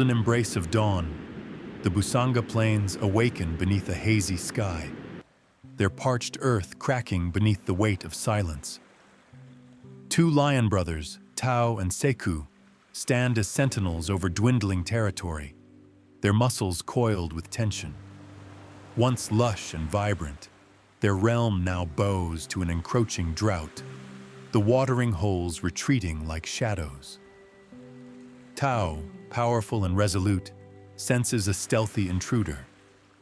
golden embrace of dawn, the Busanga Plains awaken beneath a hazy sky, their parched earth cracking beneath the weight of silence. Two lion brothers, Tao and Sekou, stand as sentinels over dwindling territory, their muscles coiled with tension. Once lush and vibrant, their realm now bows to an encroaching drought, the watering holes retreating like shadows. Tao, powerful and resolute, senses a stealthy intruder.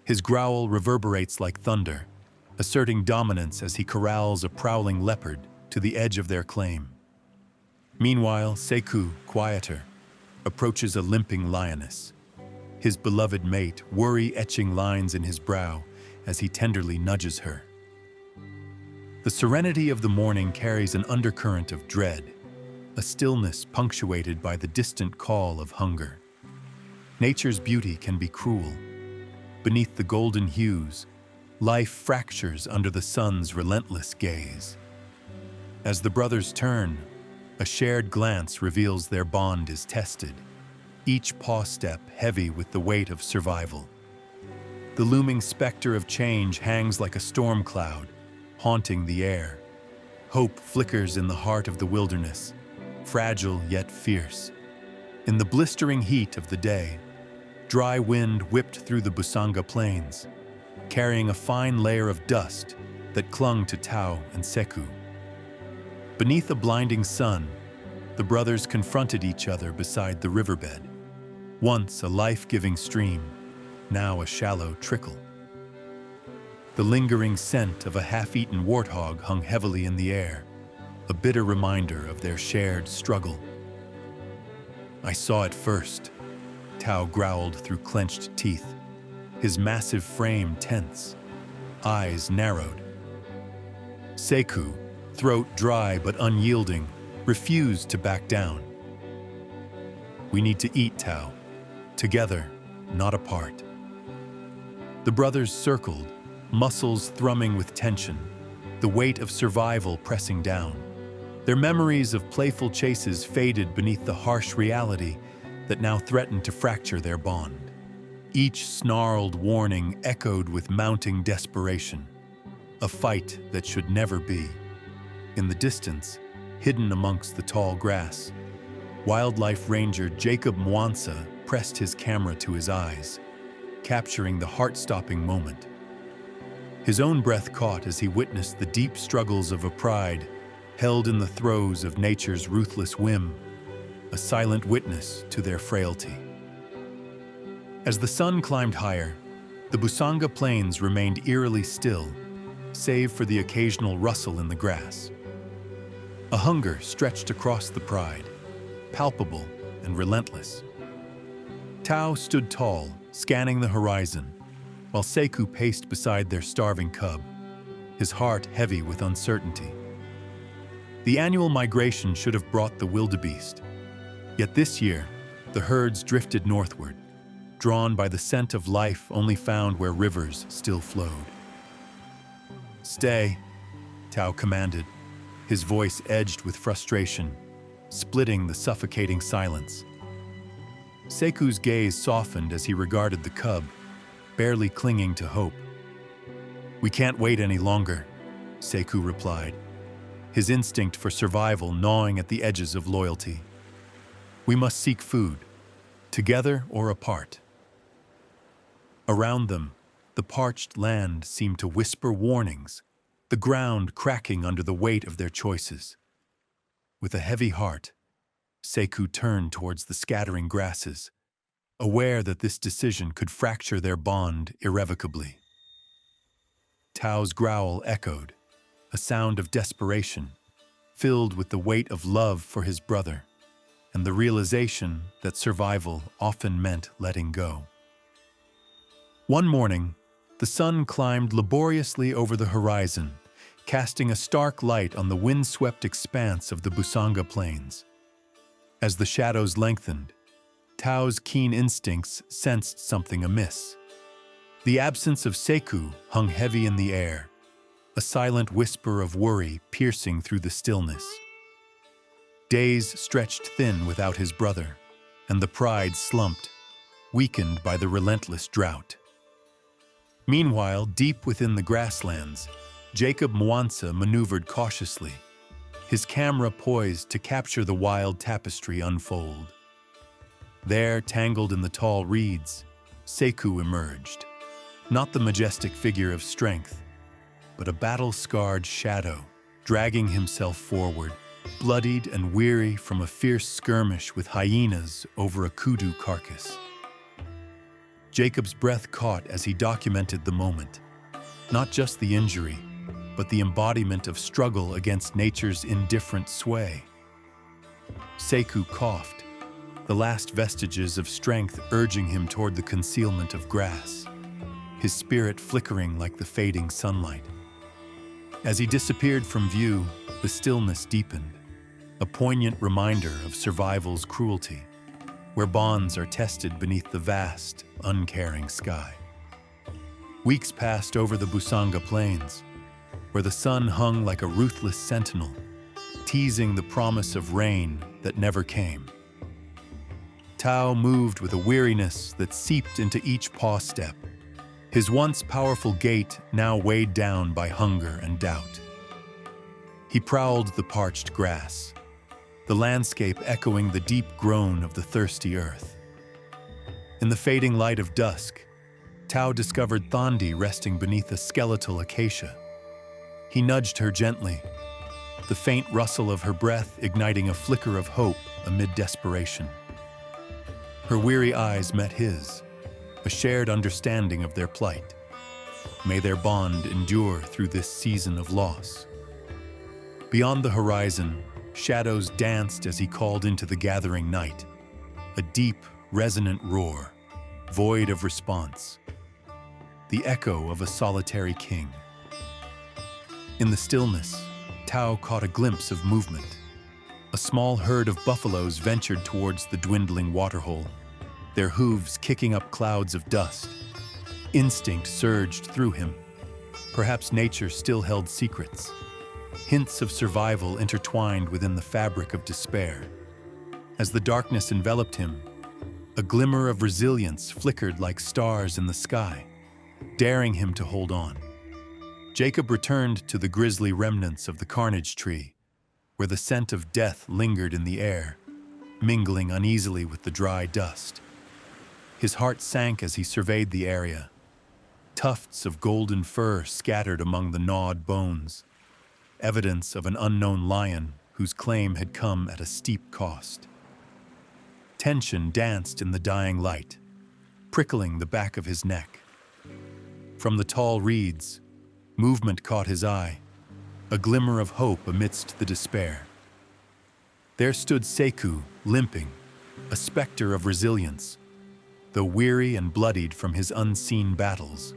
His growl reverberates like thunder, asserting dominance as he corrals a prowling leopard to the edge of their claim. Meanwhile, Sekou, quieter, approaches a limping lioness, his beloved mate worry etching lines in his brow as he tenderly nudges her. The serenity of the morning carries an undercurrent of dread, a stillness punctuated by the distant call of hunger. Nature's beauty can be cruel. Beneath the golden hues, life fractures under the sun's relentless gaze. As the brothers turn, a shared glance reveals their bond is tested, each paw step heavy with the weight of survival. The looming specter of change hangs like a storm cloud, haunting the air. Hope flickers in the heart of the wilderness, fragile yet fierce. In the blistering heat of the day, dry wind whipped through the Busanga Plains, carrying a fine layer of dust that clung to Tao and Sekou. Beneath a blinding sun, the brothers confronted each other beside the riverbed, once a life-giving stream, now a shallow trickle. The lingering scent of a half-eaten warthog hung heavily in the air, a bitter reminder of their shared struggle. "I saw it first," Tao growled through clenched teeth, his massive frame tense, eyes narrowed. Sekou, throat dry but unyielding, refused to back down. "We need to eat, Tao. Together, not apart." The brothers circled, muscles thrumming with tension, the weight of survival pressing down. Their memories of playful chases faded beneath the harsh reality that now threatened to fracture their bond. Each snarled warning echoed with mounting desperation, a fight that should never be. In the distance, hidden amongst the tall grass, wildlife ranger Jacob Mwansa pressed his camera to his eyes, capturing the heart-stopping moment. His own breath caught as he witnessed the deep struggles of a pride held in the throes of nature's ruthless whim, a silent witness to their frailty. As the sun climbed higher, the Busanga Plains remained eerily still, save for the occasional rustle in the grass. A hunger stretched across the pride, palpable and relentless. Tao stood tall, scanning the horizon, while Sekou paced beside their starving cub, his heart heavy with uncertainty. The annual migration should have brought the wildebeest, yet this year, the herds drifted northward, drawn by the scent of life only found where rivers still flowed. "Stay," Tao commanded, his voice edged with frustration, splitting the suffocating silence. Sekou's gaze softened as he regarded the cub, barely clinging to hope. "We can't wait any longer," Sekou replied, his instinct for survival gnawing at the edges of loyalty. "We must seek food, together or apart." Around them, the parched land seemed to whisper warnings, the ground cracking under the weight of their choices. With a heavy heart, Sekou turned towards the scattering grasses, aware that this decision could fracture their bond irrevocably. Tao's growl echoed, a sound of desperation, filled with the weight of love for his brother, and the realization that survival often meant letting go. One morning, the sun climbed laboriously over the horizon, casting a stark light on the windswept expanse of the Busanga Plains. As the shadows lengthened, Tao's keen instincts sensed something amiss. The absence of Sekou hung heavy in the air, a silent whisper of worry piercing through the stillness. Days stretched thin without his brother, and the pride slumped, weakened by the relentless drought. Meanwhile, deep within the grasslands, Jacob Mwansa maneuvered cautiously, his camera poised to capture the wild tapestry unfold. There, tangled in the tall reeds, Sekou emerged, not the majestic figure of strength, but a battle-scarred shadow, dragging himself forward, bloodied and weary from a fierce skirmish with hyenas over a kudu carcass. Jacob's breath caught as he documented the moment, not just the injury, but the embodiment of struggle against nature's indifferent sway. Sekou coughed, the last vestiges of strength urging him toward the concealment of grass, his spirit flickering like the fading sunlight. As he disappeared from view, the stillness deepened, a poignant reminder of survival's cruelty, where bonds are tested beneath the vast, uncaring sky. Weeks passed over the Busanga Plains, where the sun hung like a ruthless sentinel, teasing the promise of rain that never came. Tao moved with a weariness that seeped into each paw step, his once powerful gait now weighed down by hunger and doubt. He prowled the parched grass, the landscape echoing the deep groan of the thirsty earth. In the fading light of dusk, Tao discovered Thandi resting beneath a skeletal acacia. He nudged her gently, the faint rustle of her breath igniting a flicker of hope amid desperation. Her weary eyes met his, a shared understanding of their plight. May their bond endure through this season of loss. Beyond the horizon, shadows danced as he called into the gathering night, a deep, resonant roar, void of response, the echo of a solitary king. In the stillness, Tao caught a glimpse of movement. A small herd of buffaloes ventured towards the dwindling waterhole, their hooves kicking up clouds of dust. Instinct surged through him. Perhaps nature still held secrets, hints of survival intertwined within the fabric of despair. As the darkness enveloped him, a glimmer of resilience flickered like stars in the sky, daring him to hold on. Jacob returned to the grisly remnants of the carnage tree, where the scent of death lingered in the air, mingling uneasily with the dry dust. His heart sank as he surveyed the area, tufts of golden fur scattered among the gnawed bones, evidence of an unknown lion whose claim had come at a steep cost. Tension danced in the dying light, prickling the back of his neck. From the tall reeds, movement caught his eye, a glimmer of hope amidst the despair. There stood Sekou, limping, a specter of resilience, though weary and bloodied from his unseen battles.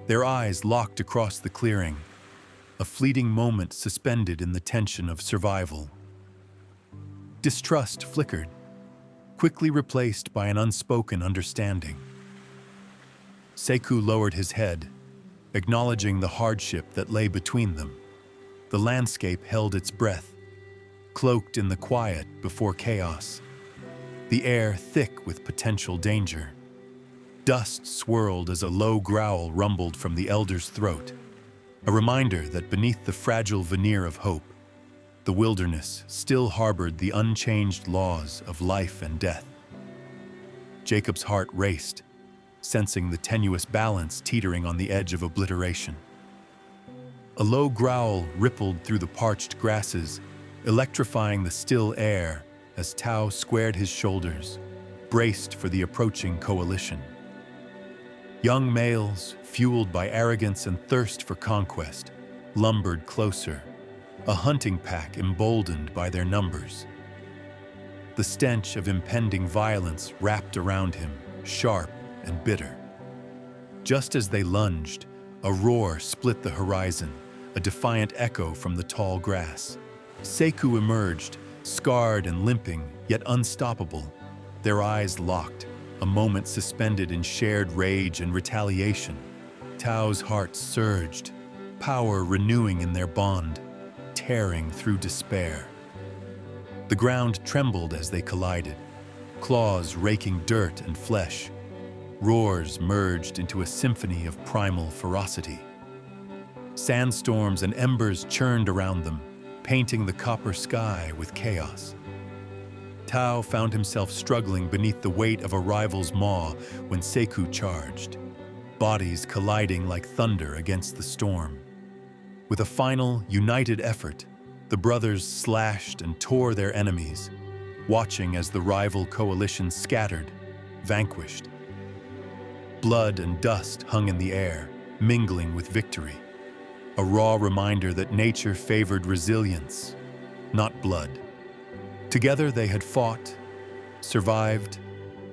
Their eyes locked across the clearing, a fleeting moment suspended in the tension of survival. Distrust flickered, quickly replaced by an unspoken understanding. Sekou lowered his head, acknowledging the hardship that lay between them. The landscape held its breath, cloaked in the quiet before chaos, the air thick with potential danger. Dust swirled as a low growl rumbled from the elder's throat, a reminder that beneath the fragile veneer of hope, the wilderness still harbored the unchanged laws of life and death. Jacob's heart raced, sensing the tenuous balance teetering on the edge of obliteration. A low growl rippled through the parched grasses, electrifying the still air as Tao squared his shoulders, braced for the approaching coalition. Young males, fueled by arrogance and thirst for conquest, lumbered closer, a hunting pack emboldened by their numbers. The stench of impending violence wrapped around him, sharp and bitter. Just as they lunged, a roar split the horizon, a defiant echo from the tall grass. Sekou emerged, scarred and limping, yet unstoppable, their eyes locked, a moment suspended in shared rage and retaliation. Tao's heart surged, power renewing in their bond, tearing through despair. The ground trembled as they collided, claws raking dirt and flesh. Roars merged into a symphony of primal ferocity. Sandstorms and embers churned around them, painting the copper sky with chaos. Tao found himself struggling beneath the weight of a rival's maw when Sekou charged, bodies colliding like thunder against the storm. With a final, united effort, the brothers slashed and tore their enemies, watching as the rival coalition scattered, vanquished. Blood and dust hung in the air, mingling with victory. A raw reminder that nature favored resilience, not blood. Together they had fought, survived,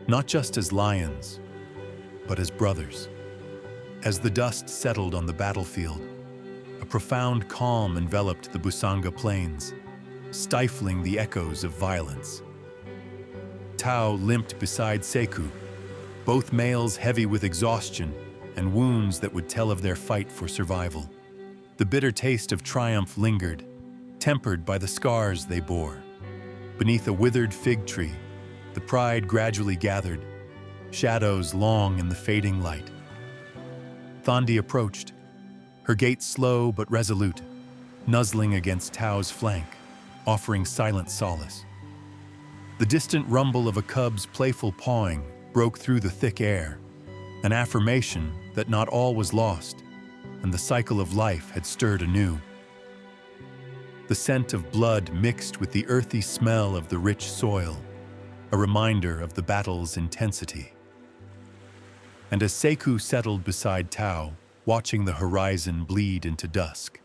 not just as lions, but as brothers. As the dust settled on the battlefield, a profound calm enveloped the Busanga plains, stifling the echoes of violence. Tao limped beside Sekou, both males heavy with exhaustion and wounds that would tell of their fight for survival. The bitter taste of triumph lingered, tempered by the scars they bore. Beneath a withered fig tree, the pride gradually gathered, shadows long in the fading light. Thandi approached, her gait slow but resolute, nuzzling against Tao's flank, offering silent solace. The distant rumble of a cub's playful pawing broke through the thick air, an affirmation that not all was lost, and the cycle of life had stirred anew. The scent of blood mixed with the earthy smell of the rich soil, a reminder of the battle's intensity. And as Sekou settled beside Tao, watching the horizon bleed into dusk,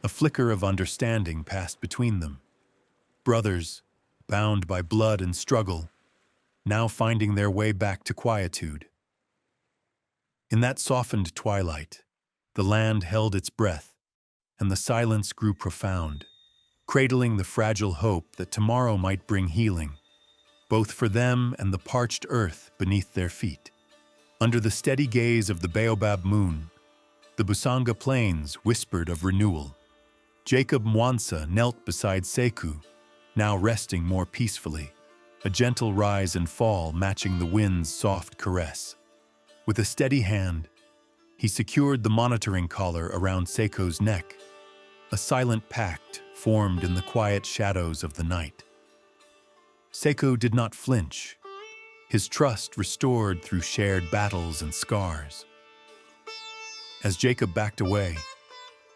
a flicker of understanding passed between them. Brothers, bound by blood and struggle, now finding their way back to quietude. In that softened twilight, the land held its breath, and the silence grew profound, cradling the fragile hope that tomorrow might bring healing, both for them and the parched earth beneath their feet. Under the steady gaze of the Baobab moon, the Busanga plains whispered of renewal. Jacob Mwansa knelt beside Sekou, now resting more peacefully, a gentle rise and fall matching the wind's soft caress. With a steady hand, he secured the monitoring collar around Sekou's neck, a silent pact formed in the quiet shadows of the night. Sekou did not flinch, his trust restored through shared battles and scars. As Jacob backed away,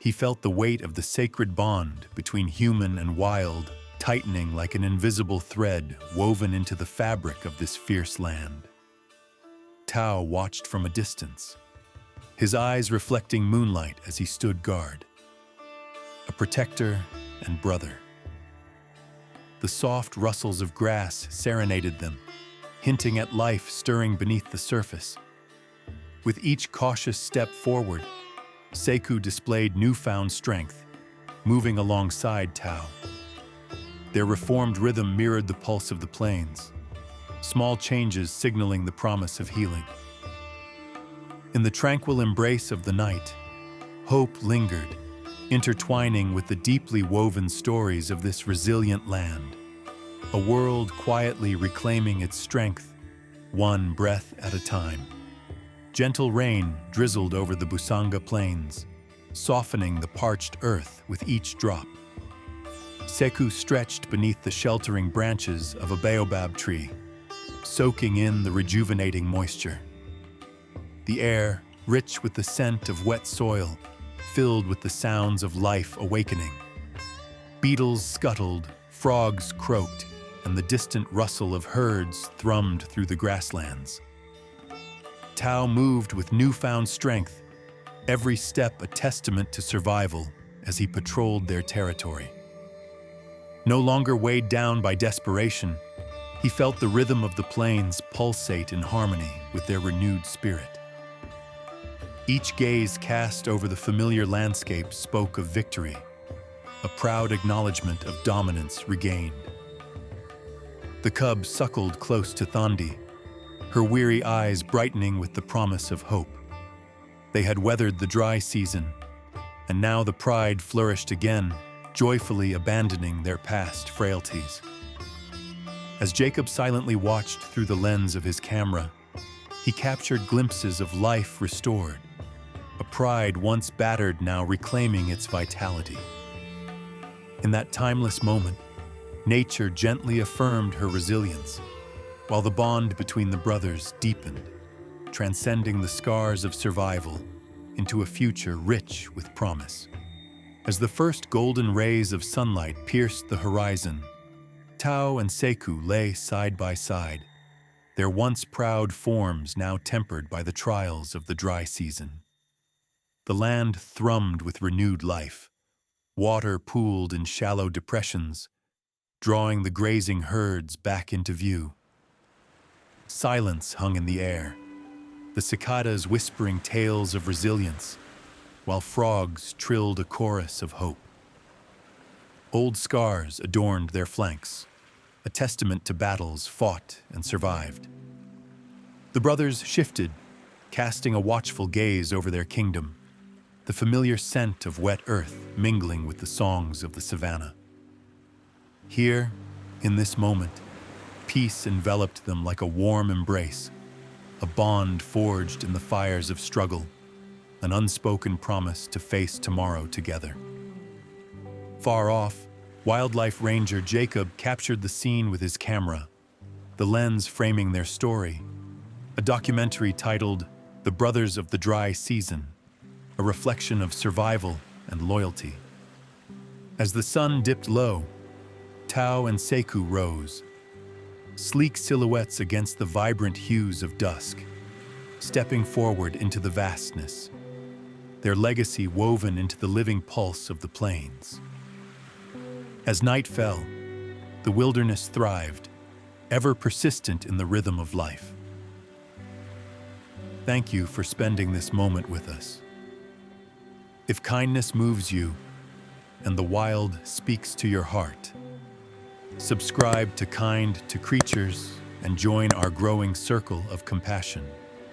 he felt the weight of the sacred bond between human and wild tightening like an invisible thread woven into the fabric of this fierce land. Tao watched from a distance, his eyes reflecting moonlight as he stood guard, a protector and brother. The soft rustles of grass serenaded them, hinting at life stirring beneath the surface. With each cautious step forward, Sekou displayed newfound strength, moving alongside Tao. Their reformed rhythm mirrored the pulse of the plains, small changes signaling the promise of healing. In the tranquil embrace of the night, hope lingered, intertwining with the deeply woven stories of this resilient land, a world quietly reclaiming its strength, one breath at a time. Gentle rain drizzled over the Busanga plains, softening the parched earth with each drop. Sekou stretched beneath the sheltering branches of a baobab tree, soaking in the rejuvenating moisture. The air, rich with the scent of wet soil, filled with the sounds of life awakening. Beetles scuttled, frogs croaked, and the distant rustle of herds thrummed through the grasslands. Tao moved with newfound strength, every step a testament to survival as he patrolled their territory. No longer weighed down by desperation, he felt the rhythm of the plains pulsate in harmony with their renewed spirit. Each gaze cast over the familiar landscape spoke of victory, a proud acknowledgement of dominance regained. The cub suckled close to Thandi, her weary eyes brightening with the promise of hope. They had weathered the dry season, and now the pride flourished again, joyfully abandoning their past frailties. As Jacob silently watched through the lens of his camera, he captured glimpses of life restored, a pride once battered now reclaiming its vitality. In that timeless moment, nature gently affirmed her resilience, while the bond between the brothers deepened, transcending the scars of survival into a future rich with promise. As the first golden rays of sunlight pierced the horizon, Tao and Sekou lay side by side, their once proud forms now tempered by the trials of the dry season. The land thrummed with renewed life. Water pooled in shallow depressions, drawing the grazing herds back into view. Silence hung in the air, the cicadas whispering tales of resilience, while frogs trilled a chorus of hope. Old scars adorned their flanks, a testament to battles fought and survived. The brothers shifted, casting a watchful gaze over their kingdom, the familiar scent of wet earth mingling with the songs of the savannah. Here, in this moment, peace enveloped them like a warm embrace, a bond forged in the fires of struggle, an unspoken promise to face tomorrow together. Far off, wildlife ranger Jacob captured the scene with his camera, the lens framing their story, a documentary titled The Brothers of the Dry Season, a reflection of survival and loyalty. As the sun dipped low, Tao and Sekou rose, sleek silhouettes against the vibrant hues of dusk, stepping forward into the vastness, their legacy woven into the living pulse of the plains. As night fell, the wilderness thrived, ever persistent in the rhythm of life. Thank you for spending this moment with us. If kindness moves you and the wild speaks to your heart, subscribe to Kind to Creatures and join our growing circle of compassion.